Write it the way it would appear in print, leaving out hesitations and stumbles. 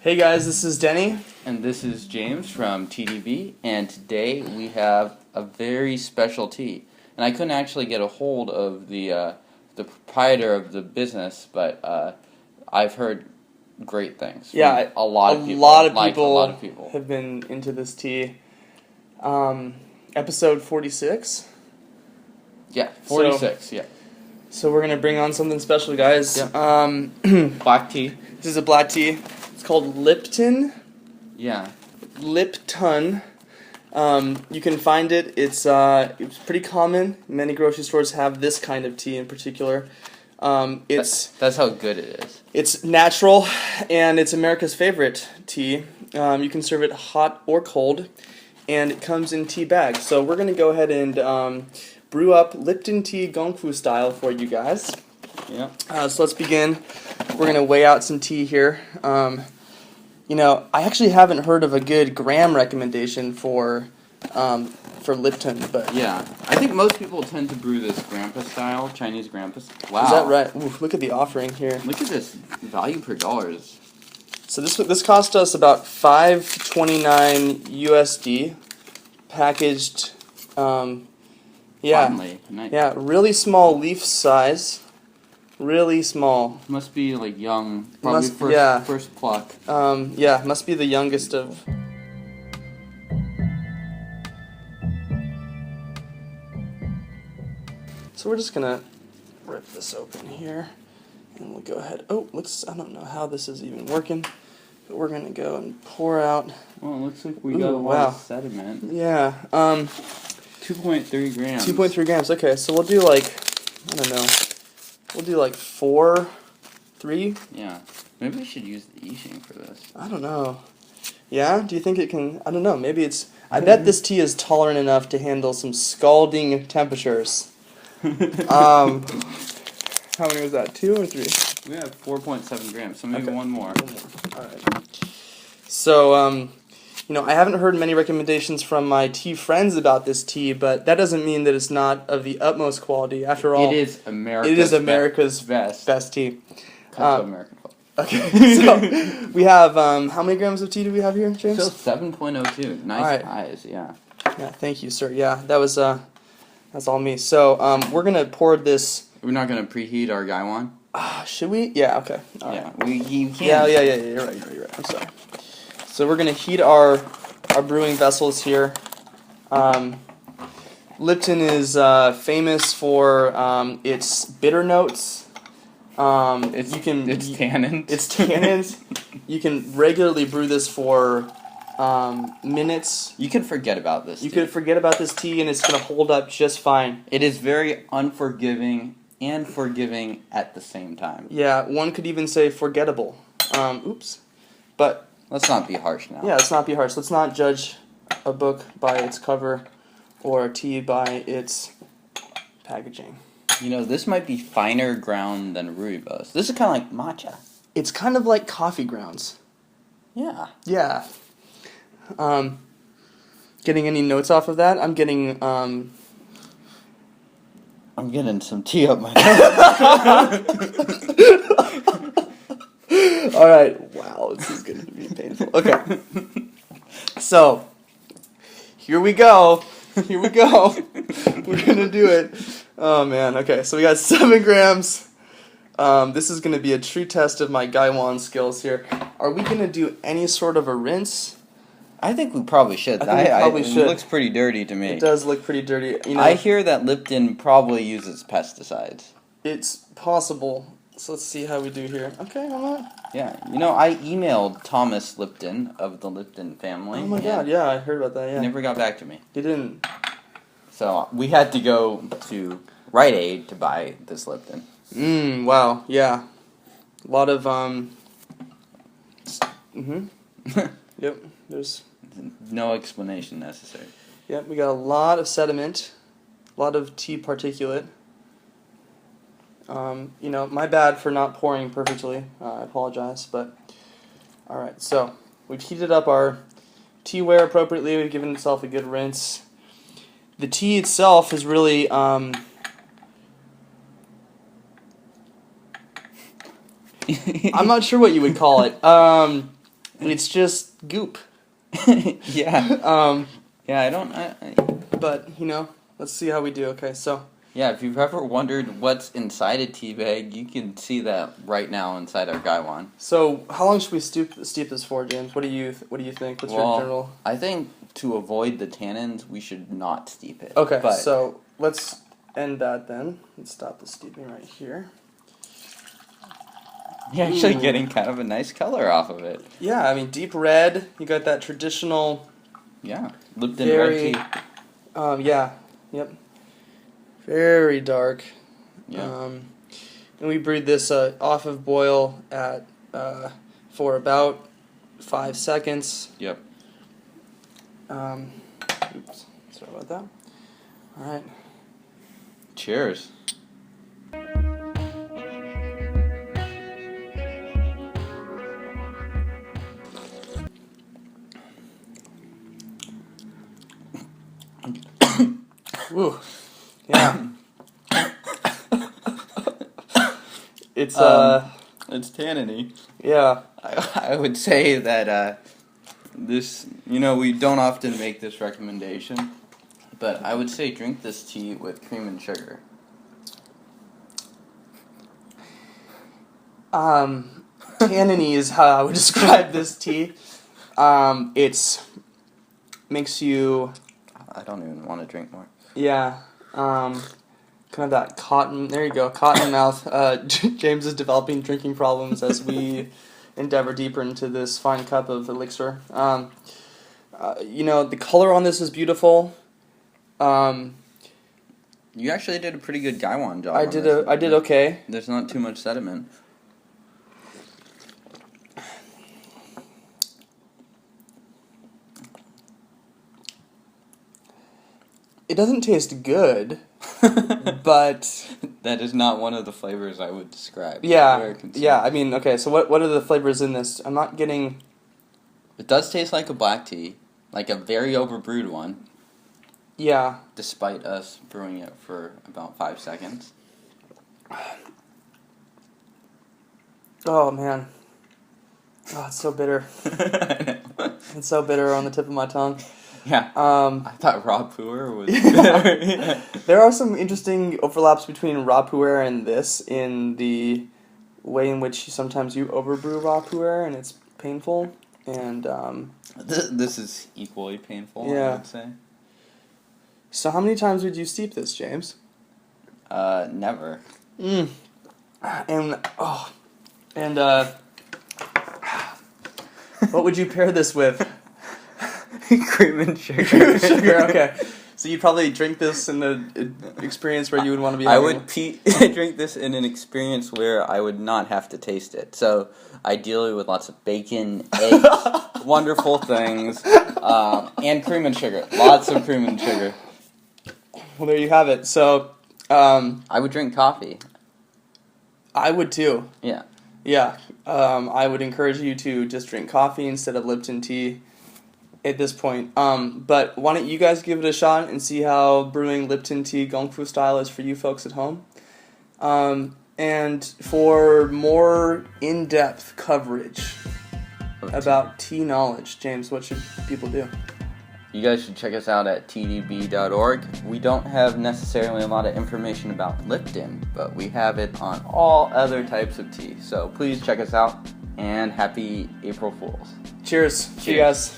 Hey guys, this is Denny. And this is James from TeaDB, and today we have a very special tea. And I couldn't actually get a hold of the proprietor of the business, but I've heard great things. From a lot of people have been into this tea. Episode 46. Yeah, 46. So we're gonna bring on something special, guys. Yeah. Black tea. This is a black tea. It's called Lipton. Yeah. Lipton. You can find it. It's pretty common. Many grocery stores have this kind of tea in particular. That's how good it is. It's natural, and it's America's favorite tea. You can serve it hot or cold, and it comes in tea bags. So we're going to go ahead and brew up Lipton tea Gongfu style for you guys. Yeah. So let's begin. We're going to weigh out some tea here. I actually haven't heard of a good gram recommendation for Lipton, but yeah, I think most people tend to brew this grandpa style, Chinese grandpa. Wow, is that right? Ooh, look at the offering here. Look at this value per dollars. So this cost us about $5.29 USD, packaged. Finally, nice. Yeah, really small leaf size, really small. Must be like young, probably first pluck. Must be the youngest of. So we're just gonna rip this open here, and we'll go ahead. Oh, I don't know how this is even working, but we're gonna go and pour out. Well, it looks like we got a lot of sediment. Yeah. 2.3 grams. 2.3 grams. Okay, so we'll do like, I don't know. We'll do like 3. Yeah. Maybe we should use the Yixing for this. I don't know. Yeah? Do you think it can? I don't know. Maybe it's. I bet this tea is tolerant enough to handle some scalding temperatures. How many was that? 2 or 3? We have 4.7 grams, so maybe one more. All right. So, I haven't heard many recommendations from my tea friends about this tea, but that doesn't mean that it's not of the utmost quality. After all, it is America's best tea. Come to American folk. Okay, so we have, how many grams of tea do we have here, James? So 7.02. Nice eyes, yeah. Yeah, thank you, sir. Yeah, that's all me. So, we're going to pour this. We're not going to preheat our gaiwan? Should we? Yeah, okay. All right. You can. Yeah, you're right. I'm sorry. So we're going to heat our brewing vessels here. Lipton is famous for its bitter notes. It's tannins. It's tannins. You can regularly brew this for minutes. You can forget about this. You could forget about this tea, and it's going to hold up just fine. It is very unforgiving and forgiving at the same time. Yeah, one could even say forgettable. Oops. But let's not be harsh now. Yeah, let's not be harsh. Let's not judge a book by its cover or a tea by its packaging. This might be finer ground than rooibos. This is kind of like matcha. It's kind of like coffee grounds. Yeah. Yeah. Getting any notes off of that? I'm getting some tea up my nose. All right. Wow, this is going to be painful. Okay. So, here we go. We're going to do it. Oh, man. Okay, so we got 7 grams. This is going to be a true test of my gaiwan skills here. Are we going to do any sort of a rinse? I think we probably should. It looks pretty dirty to me. It does look pretty dirty. I hear that Lipton probably uses pesticides. It's possible. So let's see how we do here. Okay, hold on. Yeah, I emailed Thomas Lipton of the Lipton family. Oh my God, yeah, I heard about that, yeah. He never got back to me. He didn't. So we had to go to Rite Aid to buy this Lipton. Wow, yeah. A lot of, Yep, there's... No explanation necessary. Yep, we got a lot of sediment, a lot of tea particulate. My bad for not pouring perfectly. I apologize, but alright, so we've heated up our teaware appropriately. We've given itself a good rinse. The tea itself is really I'm not sure what you would call it. It's just goop. Yeah. Yeah, I don't. But let's see how we do. Okay, so. Yeah, if you've ever wondered what's inside a tea bag, you can see that right now inside our Gaiwan. So, how long should we steep this for, James? What do you think? What's your general? I think to avoid the tannins, we should not steep it. Okay, so let's end that then. Let's stop the steeping right here. You're actually getting kind of a nice color off of it. Yeah, I mean, deep red. You got that traditional. Yeah, Lipton red tea. Yeah, yep. Very dark. Yeah. And we brewed this off of boil at for about 5 seconds. Yep. Oops. Sorry about that. All right. Cheers. Woo. Yeah. It's tanniny. Yeah. I would say that this, we don't often make this recommendation, but I would say drink this tea with cream and sugar. Tanniny is how I would describe this tea. It's makes you. I don't even want to drink more. Yeah. Kind of that cotton. There you go, cotton mouth. James is developing drinking problems as we endeavor deeper into this fine cup of elixir. The color on this is beautiful. You actually did a pretty good Gaiwan job. I did okay. There's not too much sediment. It doesn't taste good, but that is not one of the flavors I would describe. Yeah. I mean, okay. So what are the flavors in this? I'm not getting. It does taste like a black tea, like a very overbrewed one. Yeah. Despite us brewing it for about 5 seconds. Oh man. Oh, it's so bitter. I know. It's so bitter on the tip of my tongue. Yeah. I thought raw puer was better. Yeah. There are some interesting overlaps between raw puer and this in the way in which sometimes you overbrew raw puer and it's painful. And this is equally painful, yeah. I would say. So how many times would you steep this, James? Never. And what would you pair this with? Cream and sugar. Cream and sugar, okay. So you'd probably drink this in an experience where you would want to be. I would drink this in an experience where I would not have to taste it. So ideally with lots of bacon, eggs, wonderful things, and cream and sugar. Lots of cream and sugar. Well, there you have it. So I would drink coffee. I would too. Yeah. Yeah. I would encourage you to just drink coffee instead of Lipton tea at this point. But why don't you guys give it a shot and see how brewing Lipton tea Gong Fu style is for you folks at home. And for more in-depth coverage about tea knowledge, James, what should people do? You guys should check us out at TeaDB.org. We don't have necessarily a lot of information about Lipton, but we have it on all other types of tea. So please check us out, and happy April Fools. Cheers. See you guys.